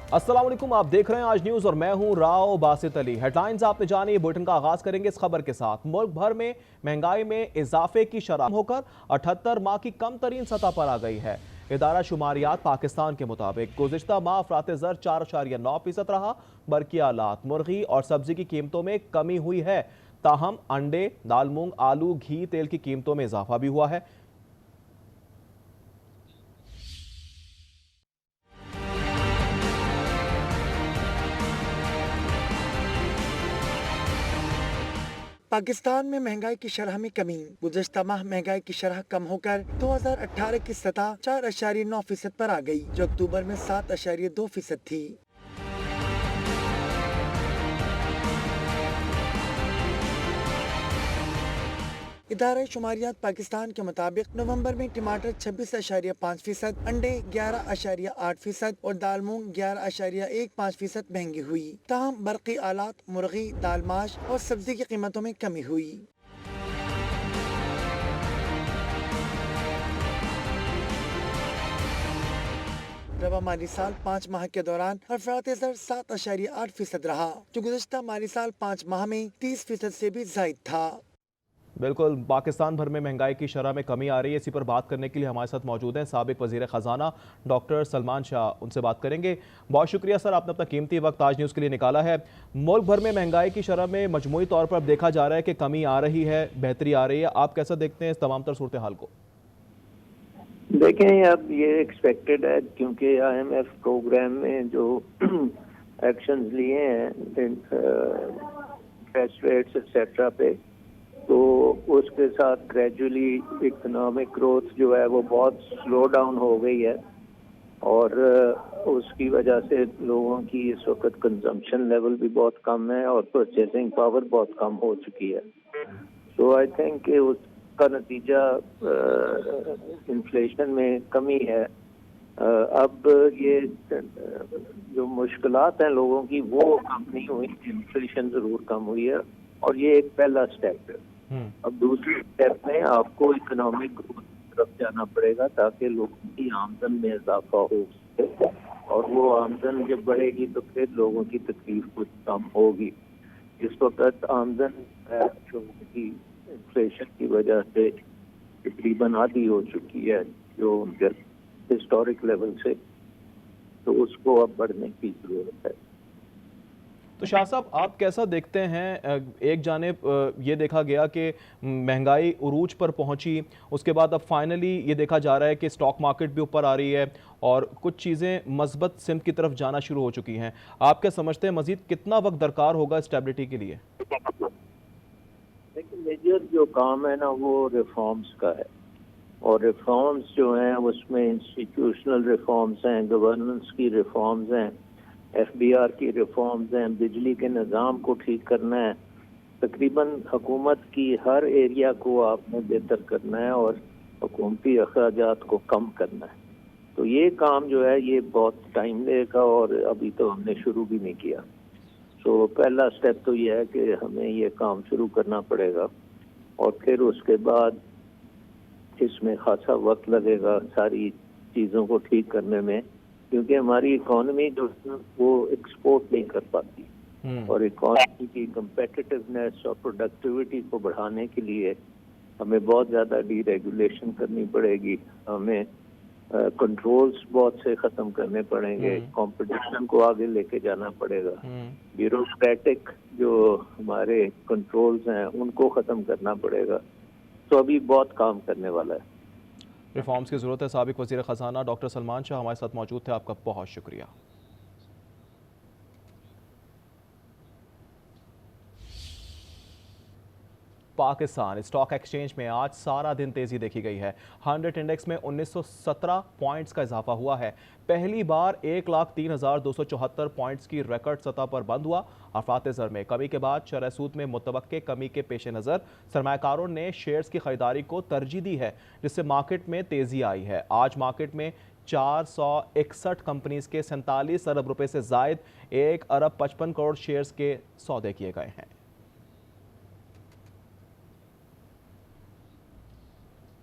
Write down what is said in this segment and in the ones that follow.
अस्सलाम वालेकुम, आप देख रहे हैं आज न्यूज़ और मैं हूं राव बासित अली। हेडलाइंस आपने जानी, बुलेटिन का आगाज करेंगे इस खबर के साथ। मुल्क भर में महंगाई में इजाफे की शरह होकर 78 माह की कम तरीन सतह पर आ गई है। इदारा शुमारियात पाकिस्तान के मुताबिक गुज़िश्ता माह अफराते ज़र 4.9% रहा। बरकी आलात, मुर्गी और सब्जी की कीमतों में कमी हुई है। ताहम अंडे, दाल मूंग, आलू, घी, तेल की कीमतों में इजाफा भी हुआ है। पाकिस्तान में महंगाई की शरह में कमी। गुज़श्ता माह महंगाई की शरह कम होकर 2018 की सतह 4.9% पर आ गई, जो अक्टूबर में 7.2% थी। इदारा शुमारियात पाकिस्तान के मुताबिक नवंबर में टमाटर 26.5%, अंडे 11.8% और दाल मूंग 11.15% महंगी हुई। ताहम बरकी आलात, मुर्गी, दाल माश और सब्जी की कीमतों में कमी हुई। रवा माली साल 5 माह के दौरान अफरात ज़र 7.8% रहा, जो गुज़श्ता माली साल 5 माह में 30% से भी जायद था। बिल्कुल, पाकिस्तान भर में महंगाई की शरह में कमी आ रही है। इसी पर बात करने के लिए हमारे साथ मौजूद हैं साबिक वज़ीर ख़जाना डॉक्टर सलमान शाह। उनसे बात करेंगे। बहुत शुक्रिया सर, आपने अपना कीमती वक्त आज न्यूज़ के लिए निकाला है। मुल्क भर में महंगाई की शरह में मजमूई तौर पर अब देखा जा रहा है कि कमी आ रही है, बेहतरी आ रही है। आप कैसा देखते हैं इस तमाम तर सूरत हाल को? देखें, अब ये एक्सपेक्टेड है क्योंकि IMF प्रोग्राम में जो एक्शंस लिए हैं इंटरेस्ट रेट्स एक्सेट्रा पे, तो उसके साथ ग्रेजुअली इकोनॉमिक ग्रोथ जो है वो बहुत स्लो डाउन हो गई है और उसकी वजह से लोगों की इस वक्त कंजम्पशन लेवल भी बहुत कम है और परचेसिंग पावर बहुत कम हो चुकी है। तो आई थिंक उसका नतीजा इन्फ्लेशन में कमी है। अब ये जो मुश्किलात हैं लोगों की वो कम नहीं हुई, इन्फ्लेशन जरूर कम हुई है और ये एक पहला स्टेप है। अब दूसरे स्टेप में आपको इकोनॉमिक ग्रोथ की तरफ जाना पड़ेगा ताकि लोगों की आमदन में इजाफा हो सके और वो आमदन जब बढ़ेगी तो फिर लोगों की तकलीफ कुछ कम होगी। इस वक्त आमदन जो की इन्फ्लेशन की वजह से तकरीबन आधी हो चुकी है जो हिस्टोरिक लेवल से, तो उसको अब बढ़ने की जरूरत है। तो शाह साहब, आप कैसा देखते हैं? एक जानिब ये देखा गया कि महंगाई उरूज पर पहुंची, उसके बाद अब फाइनली ये देखा जा रहा है कि स्टॉक मार्केट भी ऊपर आ रही है और कुछ चीज़ें मस्बत सिमत की तरफ जाना शुरू हो चुकी हैं। आप क्या समझते हैं मजीद कितना वक्त दरकार होगा स्टेबिलिटी के लिए? लेकिन मेजर जो काम है ना वो रिफॉर्म्स का है और रिफॉर्म्स जो हैं उसमें इंस्टीट्यूशनल रिफॉर्म्स हैं, गवर्नेंस की रिफॉर्म्स हैं, FBR की रिफॉर्म्स हैं, बिजली के निज़ाम को ठीक करना है। तकरीबन हुकूमत की हर एरिया को आपने बेहतर करना है और हुकूमती अखराजात को कम करना है। तो ये काम जो है ये बहुत टाइम लेगा और अभी तो हमने शुरू भी नहीं किया। तो पहला स्टेप तो ये है कि हमें ये काम शुरू करना पड़ेगा और फिर उसके बाद इसमें खासा वक्त लगेगा सारी चीज़ों को ठीक करने में, क्योंकि हमारी इकोनॉमी जो वो एक्सपोर्ट नहीं कर पाती और इकोनॉमी की कम्पेटिटिवनेस और प्रोडक्टिविटी को बढ़ाने के लिए हमें बहुत ज़्यादा डीरेगुलेशन करनी पड़ेगी। हमें कंट्रोल्स बहुत से ख़त्म करने पड़ेंगे, कंपटीशन को आगे लेके जाना पड़ेगा, ब्यूरोक्रेटिक जो हमारे कंट्रोल्स हैं उनको ख़त्म करना पड़ेगा। तो अभी बहुत काम करने वाला है। रिफॉर्म्स की ज़रूरत है। साबिक वज़ीर ख़जाना डॉक्टर सलमान शाह हमारे साथ मौजूद थे, आपका बहुत शुक्रिया। पाकिस्तान स्टॉक एक्सचेंज में आज सारा दिन तेजी देखी गई है। 100 इंडेक्स में 1917 पॉइंट्स का इजाफा हुआ है। पहली बार 1,03,274 पॉइंट्स की रिकॉर्ड सतह पर बंद हुआ। अफरात ज़र में कमी के बाद शरह सूद में मुतवक्के कमी के पेश नज़र सरमायाकारों ने शेयर्स की खरीदारी को तरजीह दी है, जिससे मार्केट में तेजी आई है। आज मार्केट में 461 कंपनीज के 47 अरब रुपए से जायद 1 अरब 55 करोड़ शेयर्स के सौदे किए गए हैं।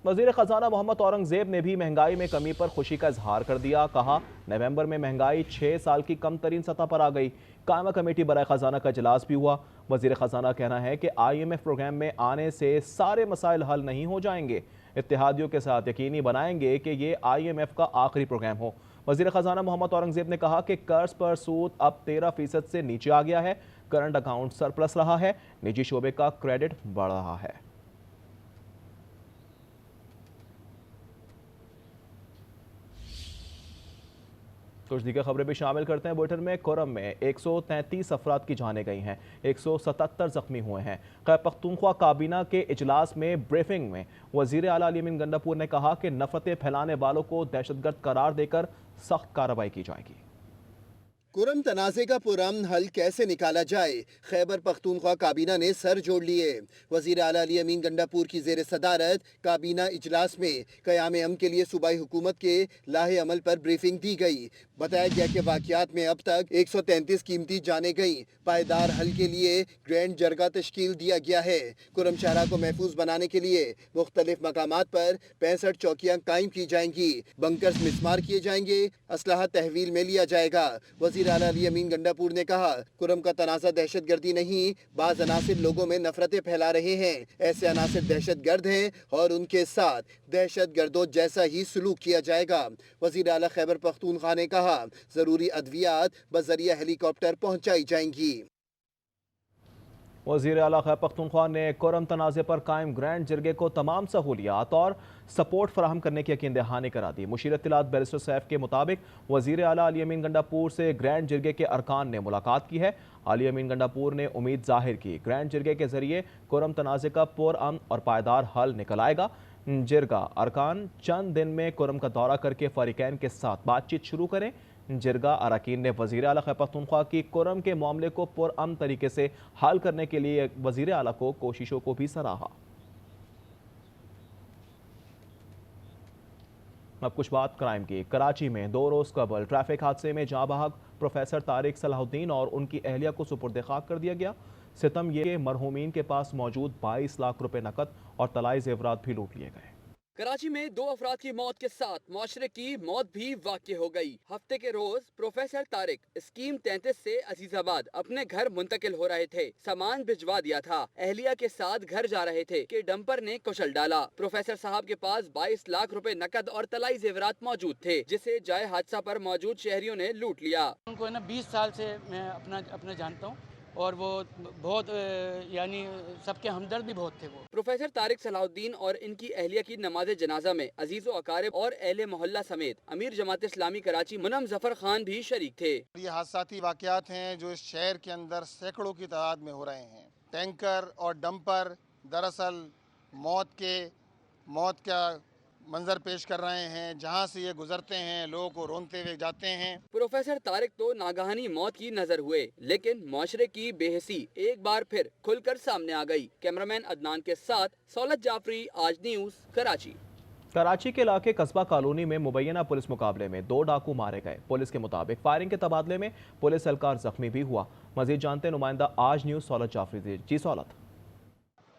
वजीर खजाना मोहम्मद औरंगजेब ने भी महंगाई में कमी पर खुशी का इजहार कर दिया। कहा, नवंबर में महंगाई 6 साल की कम तरीन सतह पर आ गई। कायमा कमेटी बराए खजाना का इजलास भी हुआ। वजीर खजाना का कहना है कि IMF प्रोग्राम में आने से सारे मसाइल हल नहीं हो जाएंगे। इत्तेहादियों के साथ यकीनी बनाएंगे कि ये IMF का आखिरी प्रोग्राम हो। वजीर खजाना मोहम्मद औरंगजेब ने कहा कि कर्ज पर सूद अब 13% से नीचे आ गया है। करंट अकाउंट सरप्लस रहा है। निजी शोबे का क्रेडिट बढ़ रहा है। कुछ दीगर खबरें भी शामिल करते हैं बुलेटिन में। कोरम में 133 अफराद की जानें गई हैं, 177 जख्मी हुए हैं। खैबर पख्तूनख्वा काबीना के इजलास में ब्रीफिंग में वजीर आला अली अमीन गंडापुर ने कहा कि नफरतें फैलाने वालों को दहशतगर्द करार देकर सख्त कार्रवाई की जाएगी। कुरम तनाज़े का पुरअमन हल कैसे निकाला जाए, खैबर पख्तूनख्वा काबीना ने सर जोड़ लिए। वज़ीर आला अली अमीन गंडापुर की ज़ेर सदारत काबीना इजलास में क़याम अमन के लिए सूबाई हुकूमत के लाहे अमल पर ब्रीफिंग दी गई। बताया गया कि वाक़यात में अब तक 133 कीमती जानें गईं। पायदार हल के लिए ग्रैंड जरगा तश्कील दिया गया है। कुरम शहरा को महफूज बनाने के लिए मुख्तलिफ मकामात पर 65 चौकियाँ कायम की जाएंगी। बंकर्स मिसमार किए जाएंगे, असलहा तहवील में लिया जाएगा। वज़ीर आला अली अमीन गंडापुर ने कहा, कुरम का तनाज़ा दहशत गर्दी नहीं, बाज़ अनासिर लोगों में नफरतें फैला रहे हैं। ऐसे अनासिर दहशत गर्द हैं और उनके साथ दहशत गर्दों जैसा ही सलूक किया जाएगा। वज़ीर आला खैबर पख्तूनख्वा ने कहा, जरूरी अद्वियात बजरिया हेलीकॉप्टर पहुंचाई जाएंगी। वज़ीर आला खैबर पख्तूनख्वा ने कुरम तनाज़े पर कायम ग्रैंड जिरगे को तमाम सहूलियात और सपोर्ट फराहम करने की यकीन दहानी करा दी। मुशीर इत्तलात बैरिस्टर सैफ के मुताबिक वज़ीर आला अली अमीन गंडापुर से ग्रैंड जिरगे के अरकान ने मुलाकात की है। अली अमीन गंडापुर ने उम्मीद जाहिर की ग्रैंड जिरगे के जरिए कुरम तनाज़े का पुरअमन और पायदार हल निकल आएगा। जिरगा अरकान चंद दिन में कुरम का दौरा करके फ़रीक़ैन के साथ बातचीत शुरू करें। जिरगा अरकान ने वज़ीर आला खैबर पख्तूनख्वा की कुरम के मामले को पुरअमन तरीके से हल करने के लिए वज़ीर आला को कोशिशों को भी सराहा। अब कुछ बात क्राइम की। कराची में 2 रोज कबल ट्रैफिक हादसे में जाँ बहक प्रोफेसर तारिक सलाहुद्दीन और उनकी अहलिया को सुपुर्द खाक कर दिया गया। सितम ये मरहूमीन के पास मौजूद 22 लाख रुपए नकद और तलाई जेवरात भी लूट लिए गए। कराची में 2 अफराद की मौत के साथ मुआशरे की मौत भी वाक़ई हो गई। हफ्ते के रोज प्रोफेसर तारिक स्कीम 33 से अजीजाबाद अपने घर मुंतकिल हो रहे थे। सामान भिजवा दिया था, अहलिया के साथ घर जा रहे थे कि डंपर ने कुचल डाला। प्रोफेसर साहब के पास 22 लाख रुपए नकद और तलाई जेवरात मौजूद थे, जिसे जाए हादसा पर मौजूद शहरियों ने लूट लिया। उनको ना 20 साल से मैं अपना जानता हूँ और वो बहुत यानी सबके हमदर्द भी बहुत थे। वो प्रोफेसर तारिक सलाहुद्दीन और इनकी अहलिया की नमाज जनाजा में अजीज़ व अकारिब और अहले मोहल्ला समेत अमीर जमात इस्लामी कराची मुनम जफर खान भी शरीक थे। ये हादसाती वाक़यात हैं जो इस शहर के अंदर सैकड़ों की तादाद में हो रहे हैं। टैंकर और डंपर दरअसल मौत का मंजर पेश कर रहे हैं। जहां से ये गुजरते हैं लोगों को रोनते हुए जाते हैं। प्रोफेसर तारिक तो नागहानी मौत की नजर हुए, लेकिन मुआशरे की बेहसी एक बार फिर खुलकर सामने आ गई। कैमरामैन अदनान के साथ सौलत जाफरी, आज न्यूज़, कराची। कराची के इलाके कस्बा कॉलोनी में मुबैना पुलिस मुकाबले में 2 डाकू मारे गए। पुलिस के मुताबिक फायरिंग के तबादले में पुलिस एहलकार जख्मी भी हुआ। मजीद जानते नुमाइंदा आज न्यूज़ सौलत जाफरी। जी सौलत।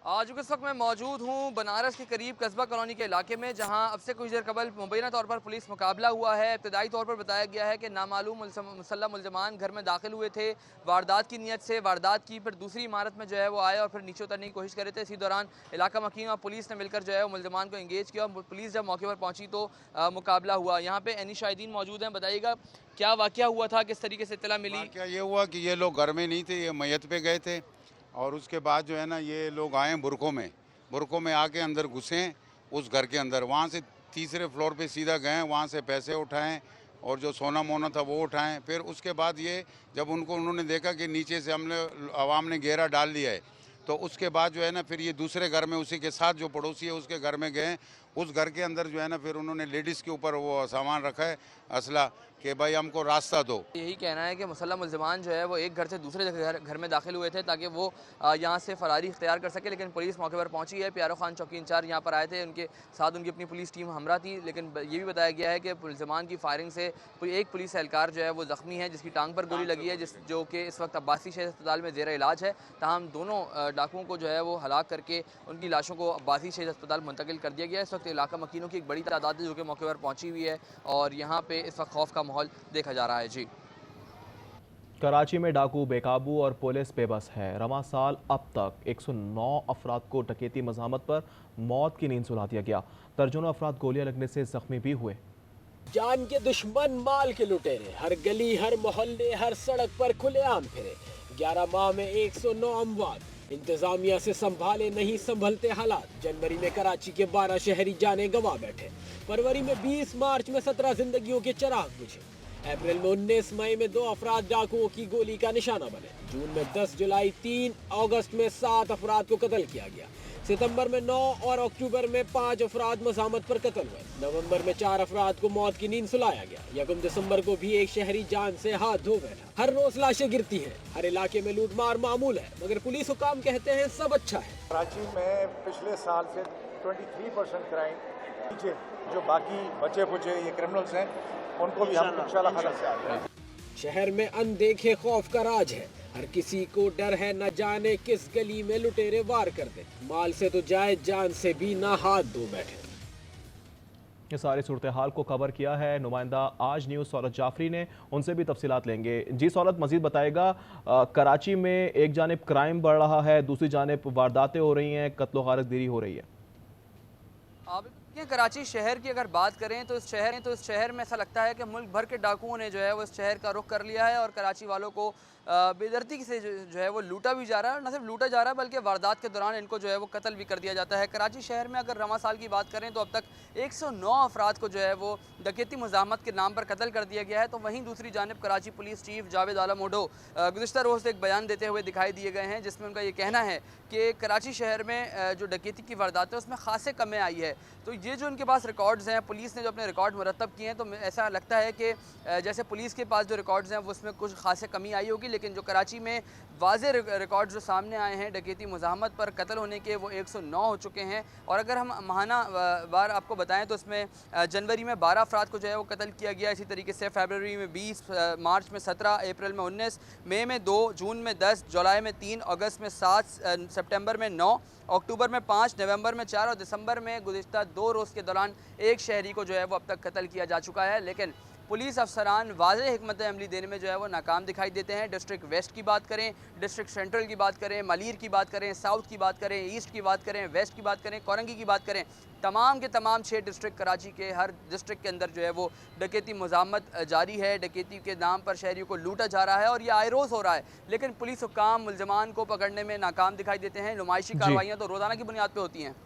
आज इस वक्त मैं मौजूद हूँ बनारस के करीब कस्बा कॉलोनी के इलाके में, जहाँ अब से कुछ देर कबल मुबैना तौर पर पुलिस मुकाबला हुआ है। इब्तदाई तौर पर बताया गया है कि नामालूम मुसल्लह मुल्ज़मान घर में दाखिल हुए थे वारदात की नीयत से। वारदात की फिर दूसरी इमारत में जो है वो आए और फिर नीचे उतरने की कोशिश कर रहे थे। इसी दौरान इलाका मकीन और पुलिस ने मिलकर जो है वो मुल्ज़मान को इंगेज किया। पुलिस जब मौके पर पहुँची तो मुकाबला हुआ। यहाँ पे एनी शाहिदीन मौजूद हैं, बताइएगा क्या वाक़या हुआ था, किस तरीके से इत्तला मिली? क्या ये हुआ कि ये लोग घर में नहीं थे, ये मैयत पे गए थे और उसके बाद जो है ना ये लोग आए बुरकों में आके अंदर घुसे उस घर के अंदर। वहाँ से तीसरे फ्लोर पे सीधा गए, वहाँ से पैसे उठाएं और जो सोना मोना था वो उठाएं। फिर उसके बाद ये जब उन्होंने देखा कि नीचे से आवाम ने घेरा डाल लिया है, तो उसके बाद जो है ना फिर ये दूसरे घर में उसी के साथ जो पड़ोसी है उसके घर में गए। उस घर के अंदर जो है ना फिर उन्होंने लेडीज़ के ऊपर वो सामान रखा है, असला, कि भाई हमको रास्ता दो। यही कहना है कि मुसल्लह मुल्ज़मान जो है वो एक घर से दूसरे घर में दाखिल हुए थे ताकि वो यहाँ से फरारी इख्तियार कर सके, लेकिन पुलिस मौके पर पहुंची है। प्यारो खान चौकी इंचार्ज यहाँ पर आए थे, उनके साथ उनकी अपनी पुलिस टीम हमरा थी, लेकिन ये भी बताया गया है कि मुल्ज़मान की फायरिंग से एक पुलिस एहलकार जो है वो ज़ख्मी है, जिसकी टांग पर गोली लगी है, जो कि इस वक्त अब्बासी शहर अस्पताल में ज़ेर इलाज है। ताहम दोनों डाकुओं को जो है वो हलाक करके उनकी लाशों को अब्बासी शहर अस्पताल मुंतकिल कर दिया गया है। इस वक्त वक्त इलाका मकीनों की एक बड़ी तादाद है जो कि मौके पर पहुंची हुई है और यहाँ पे इस वक्त खौफ का माहौल देखा जा रहा है। जी, कराची में डाकू बेकाबू और पुलिस बेबस है। रवां साल अब तक 109 अफराद को डकैती मज़ामत पर मौत की नींद सुला दिया गया। दर्जनों अफराद गोलियां लगने से जख्मी भी हुए। जान के दुश्मन माल के लुटेरे हर गली हर मोहल्ले हर सड़क पर खुलेआम फिरे। 11 माह में 109 अमवात, इंतजामिया से संभाले नहीं संभलते हालात। जनवरी में कराची के 12 शहरी जाने गंवा बैठे। फरवरी में 20, मार्च में 17 जिंदगियों के चिराग बुझे। अप्रैल में 19, मई में 2 अफराद डाकुओं की गोली का निशाना बने। जून में 10, जुलाई 3, अगस्त में 7 अफराद को कत्ल किया गया। सितंबर में 9 और अक्टूबर में 5 अफराद मज़ामत पर कत्ल हुए। नवंबर में 4 अफराद को मौत की नींद सुलाया गया। 1 दिसंबर को भी एक शहरी जान से हाथ धो बैठा। हर रोज लाशें गिरती हैं। हर इलाके में लूटमार मामूल है, मगर पुलिस हुकाम कहते हैं सब अच्छा है। कराची में पिछले साल से 23% क्राइम पीछे, जो बाकी बचे खुचे ये क्रिमिनल्स हैं उनको भी हम इंशाल्लाह खत्म से आएंगे। शहर में अनदेखे खौफ का राज है। हर किसी को डर है, न जाने किस गली में लुटेरे वार कर दे। माल से तो जाए, जान से भी ना हाथ धो बैठे। ये सारी सूरत हाल को कवर किया है नुमाइंदा आज न्यूज़ सौरत जाफरी ने, उनसे भी तफसीलात लेंगे। जी सौरत, मजीद बताएगा। कराची में एक जानिब क्राइम बढ़ रहा है, दूसरी जानिब वारदातें हो रही हैं, कत्ल गारत गिरी हो रही है। ये कराची शहर की अगर बात करें तो इस शहर में ऐसा लगता है कि मुल्क भर के डाकुओं ने जो है वो इस शहर का रुख कर लिया है और कराची वालों को बेदर्दी से जो है वो लूटा भी जा रहा है। और न सिर्फ लूटा जा रहा है बल्कि वारदात के दौरान इनको जो है वो कत्ल भी कर दिया जाता है। कराची शहर में अगर रवां साल की बात करें तो अब तक 109 अफराद को जो है वो डकैती मज़ामत के नाम पर कत्ल कर दिया गया है। तो वहीं दूसरी जानिब कराची पुलिस चीफ जावेद आलम ओढो गुज़िश्ता रोज़ एक बयान देते हुए दिखाई दिए गए हैं, जिसमें उनका ये कहना है कि कराची शहर में जो डकैती की वारदात है उसमें खासे कमी आई है। तो ये जो उनके पास रिकॉर्ड्स हैं, पुलिस ने जो अपने रिकॉर्ड मुरतब किए हैं, तो ऐसा लगता है कि जैसे पुलिस के पास जो रिकॉर्ड्स हैं वो उसमें कुछ खासे कमी आई होगी, लेकिन जो कराची में वाज़े रिकॉर्ड जो सामने आए हैं डकैती मुज़ाहमत पर कत्ल होने के, वो 109 हो चुके हैं। और अगर हम माहाना बार आपको बताएं तो इसमें जनवरी में 12 अफराद को जो है वो कत्ल किया गया। इसी तरीके से फरवरी में 20, मार्च में 17, अप्रैल में 19, मई में 2, जून में 10, जुलाई में 3, अगस्त में 7, सितंबर में 9, अक्टूबर में 5, नवंबर में 4 और दिसंबर में गुज़िश्ता 2 रोज़ के दौरान एक शहरी को जो है वो अब तक कत्ल किया जा चुका है। लेकिन पुलिस अफसरान वाज़ेह हिकमत अमली देने में जो है वो नाकाम दिखाई देते हैं। डिस्ट्रिक्ट वेस्ट की बात करें, डिस्ट्रिक्ट सेंट्रल की बात करें, मलीर की बात करें, साउथ की बात करें, ईस्ट की बात करें, वेस्ट की बात करें, कोरंगी की बात करें, तमाम के तमाम 6 डिस्ट्रिक्ट कराची के हर डिस्ट्रिक्ट के अंदर जो है वो डकैती मुज़ामत जारी है। डकैती के नाम पर शहरियों को लूटा जा रहा है और ये आए रोज़ हो रहा है। लेकिन पुलिस हुक्काम मुल्ज़मान को पकड़ने में नाकाम दिखाई देते हैं। नुमाइशी कार्रवाइयाँ तो रोज़ाना की बुनियाद पर होती हैं,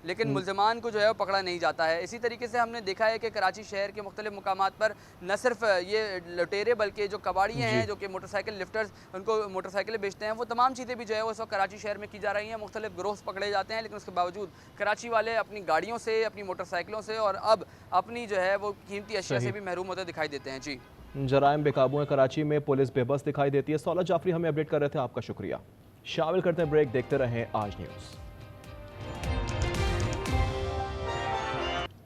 लेकिन मुल्ज़मान को जो है वो पकड़ा नहीं जाता है। इसी तरीके से हमने देखा है कि कराची शहर के मुख्तलिफ मुकामात पर न सिर्फ ये लुटेरे बल्कि जो कबाड़ियाँ हैं, जो कि मोटरसाइकिल लिफ्टर्स उनको मोटरसाइकिलें बेचते हैं, वो तमाम चीज़ें भी जो है वो इस वक्त कराची शहर में की जा रही हैं। मुख्तलिफ गिरोह पकड़े जाते हैं, लेकिन उसके बावजूद कराची वाले अपनी गाड़ियों से, अपनी मोटरसाइकिलों से और अब अपनी जो है वो कीमती अशिया से भी महरूम होते दिखाई देते हैं। जी, जराइम बेकाबू है, कराची में पुलिस बेबस दिखाई देती है। सौलत जाफरी हमें अपडेट कर रहे थे, आपका शुक्रिया। शामिल करते हैं ब्रेक, देखते रहें आज न्यूज़।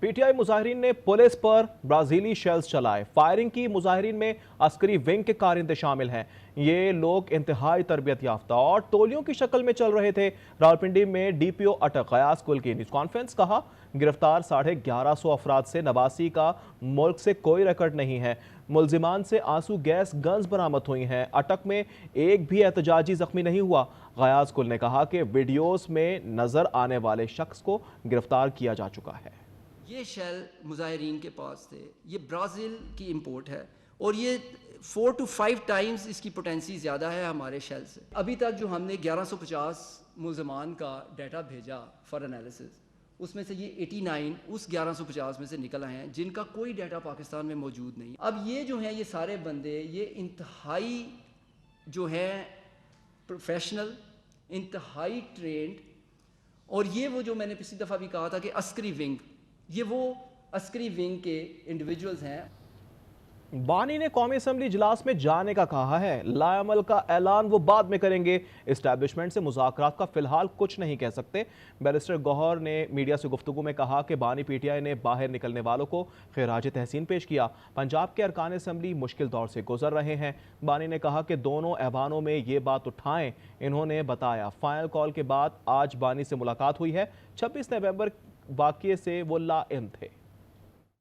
पीटीआई मुजाहिरीन ने पुलिस पर ब्राजीली शेल्स चलाए। फायरिंग की मुजाहिरीन में अस्करी विंग के कारिंदे शामिल हैं। ये लोग इंतहाई तरबियत याफ्ता और टोलियों की शक्ल में चल रहे थे। रावलपिंडी में डीपीओ अटक गयास कुल की न्यूज़ कॉन्फ्रेंस, कहा गिरफ्तार 1150 अफराद से 89 का मुल्क से कोई रिकॉर्ड नहीं है। मुल्जिमान से आंसू गैस गन्स बरामद हुई हैं। अटक में एक भी एहतजाजी जख्मी नहीं हुआ। गयास कुल ने कहा कि वीडियोस में नजर आने वाले शख्स को गिरफ्तार किया जा चुका है। ये शेल मुजाहिरीन के पास थे, ये ब्राज़ील की इंपोर्ट है और ये 4 to 5 टाइम्स इसकी पोटेंसी ज़्यादा है हमारे शेल से। अभी तक जो हमने 1150 मुल्ज़मान का डाटा भेजा फॉर एनालिसिस, उसमें से ये 89 उस 1150 में से निकल आए हैं जिनका कोई डाटा पाकिस्तान में मौजूद नहीं। अब ये जो हैं ये सारे बंदे ये इंतहाई जो हैं प्रोफेशनल, इंतहाई ट्रेंड, और ये वो जो मैंने पिछली दफ़ा भी कहा था कि अस्करी विंग, ये वो अस्करी विंग के इंडिविजुअल्स हैं। बानी ने कौमी असम्बली इजलास में जाने का कहा है। लाअमल का ऐलान वो बाद में करेंगे। इस्टेब्लिशमेंट से मुज़ाकरात का फिलहाल कुछ नहीं कह सकते। बैरिस्टर गौहर ने मीडिया से गुफ्तगू में कहा कि बानी पीटीआई ने बाहर निकलने वालों को खिराज तहसीन पेश किया। पंजाब के अरकान असम्बली मुश्किल दौर से गुजर रहे हैं। बानी ने कहा कि दोनों ऐवानों में ये बात उठाएं। इन्होंने बताया फाइनल कॉल के बाद आज बानी से मुलाकात हुई है। 26 नवंबर वाकये से वो लाइम थे।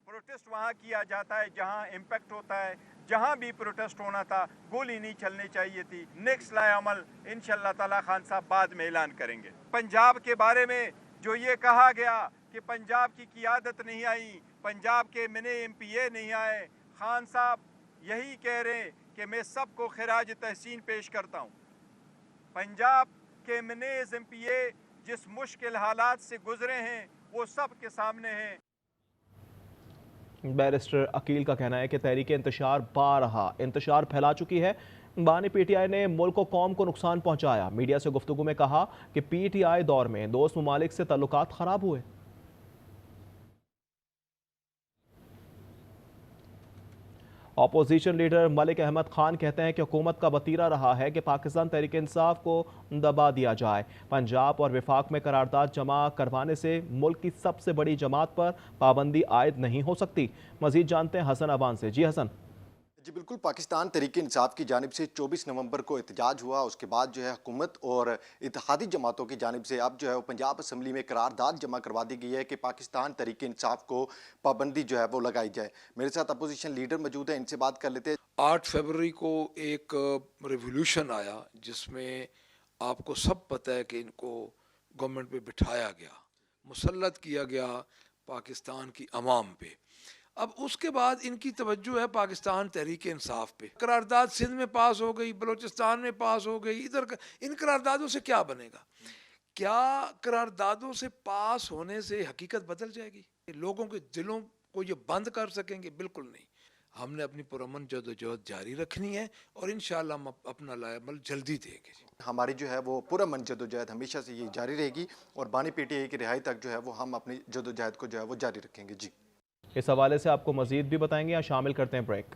प्रोटेस्ट वहाँ किया जाता है जहाँ इम्पैक्ट होता है। जहाँ भी प्रोटेस्ट होना था गोली नहीं चलनी चाहिए थी। नेक्स्ट लाए अमल इंशाल्लाह ताला खान साहब बाद में ऐलान करेंगे। पंजाब के बारे में जो ये कहा गया कि पंजाब की क़ियादत नहीं आई, पंजाब के मिने MPA नहीं आए, खान साहब यही कह रहे हैं कि मैं सबको खिराज तहसीन पेश करता हूँ। पंजाब के मिने MPA जिस मुश्किल हालात से गुजरे हैं वो सब के सामने हैं। बैरिस्टर अकील का कहना है कि तहरीक इंतशार बारहा इंतशार फैला चुकी है। बानी PTI ने मुल्क को कौम को नुकसान पहुंचाया। मीडिया से गुफ्तगू में कहा कि PTI दौर में दोस्त ममालिक से ताल्लुकात खराब हुए। अपोजिशन लीडर मलिक अहमद खान कहते हैं कि हुकूमत का वतीरा रहा है कि पाकिस्तान तहरीक इंसाफ को दबा दिया जाए। पंजाब और विफाक में करारदाद जमा करवाने से मुल्क की सबसे बड़ी जमात पर पाबंदी आयद नहीं हो सकती। मजीद जानते हैं हसन अवान से। जी हसन। जी बिल्कुल, पाकिस्तान तहरीक इंसाफ की जानिब से 24 नवंबर को एहतजाज हुआ। उसके बाद जो है हुकूमत और इत्तेहादी जमातों की जानिब से अब जो है वो पंजाब असम्बली में करारदाद जमा करवा दी गई है कि पाकिस्तान तहरीक इंसाफ को पाबंदी जो है वो लगाई जाए। मेरे साथ अपोजिशन लीडर मौजूद है, इनसे बात कर लेते हैं। 8 फरवरी को एक रेवोल्यूशन आया जिसमें आपको सब पता है कि इनको गवर्नमेंट पे बिठाया गया, मुसल्लत किया गया पाकिस्तान की अवाम पे। अब उसके बाद इनकी तवज्जो है पाकिस्तान तहरीक इंसाफ पे। करारदाद सिंध में पास हो गई, बलूचिस्तान में पास हो गई, इधर इन करारदादों से क्या बनेगा? क्या करारदादों से पास होने से हकीकत बदल जाएगी? लोगों के दिलों को ये बंद कर सकेंगे? बिल्कुल नहीं। हमने अपनी पुरअमन जदोजहद जारी रखनी है और इंशाअल्लाह हम अपना लाएमल जल्दी देंगे। हमारी जो है वो पुरअमन जदोजहद हमेशा से ये जारी रहेगी और बानी PTI की रिहाई तक जो है वो हम अपनी जदोजहद को जो है वो जारी रखेंगे। जी, इस हवाले से आपको मजीद भी बताएंगे या शामिल करते हैं ब्रेक।